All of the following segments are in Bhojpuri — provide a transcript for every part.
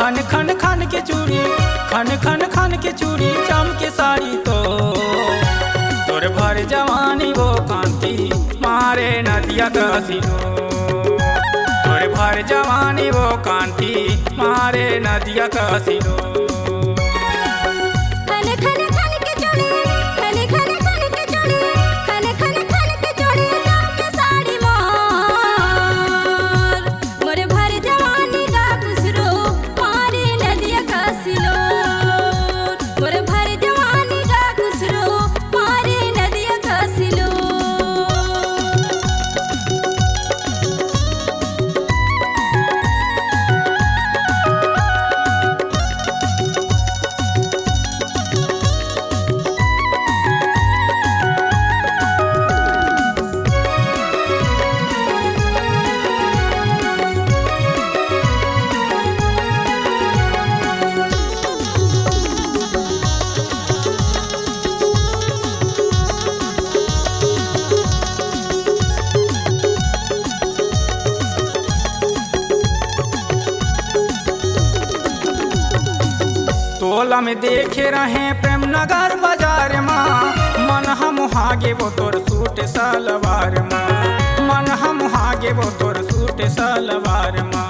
खन खन खन के चूड़ी, खन खन खन के चूड़ी, चमके साड़ी तो तोर भर जवानी वो कांति मारे नदिया कसिलो। तोर भर जवानी वो कांति मारे नदिया कसिलो। टोला में देखे रहे प्रेम नगर बाजार माँ, मन हम हागे वो तोर सूट सलवार माँ, मन हम हागे वो तोर सूट सलवार माँ।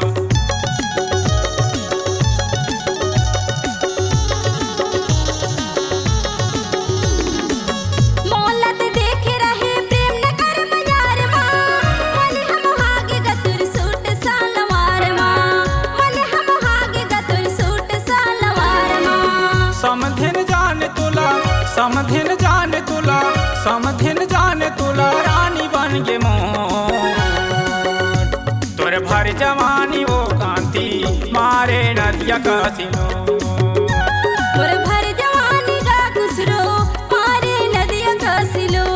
समधिन जान तुला, समधिन जान तुला, समधिन जान तुला, रानी बन गे मोर। तोर भर जवानी वो कांति मारे नदिया कसिलो। तोर भर जवानी का खुसरो मारे नदिया कसिलो।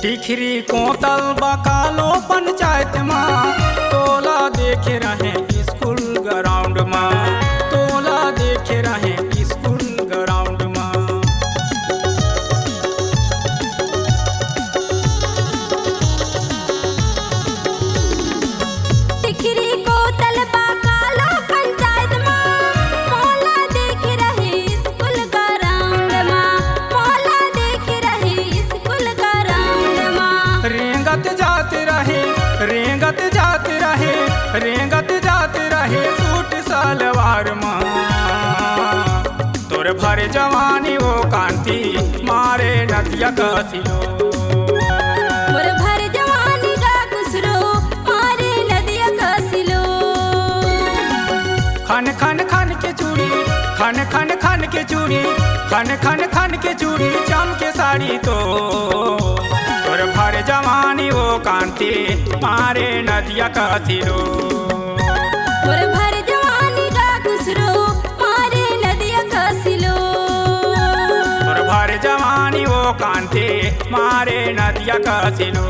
टिखरी कोतल बकालो पंचायत माँ, टोला देखे रहे स्कूल ग्राउंड माँ, टोला देखे रहे स्कूल ग्राउंड माँ। टिखरी कोतल बकालो पंचायत माँ, टोला देखे रहे स्कूल ग्राउंड माँ, टोला देखे रहे स्कूल ग्राउंड माँ। रेंगत जाते रहे, रेंगत जाते रहे, रेंगत जाते रहे सूट सलवार माँ। तोर भर जवानी वो कांति मारे नदिया कसिलो। तोर भर जवानी का खुसरो मारे नदिया कसिलो। खन खन खन के चूड़ी, खन खन खन के चूड़ी, खन खन खन के चूड़ी, चमके साड़ी तो तोर भर जवानी वो कांति मारे नदिया कसिलो। तोर भर जवानी का खुसरो मारे नदिया कसिलो। तोर भर जवानी वो कांति मारे नदिया कसिलो।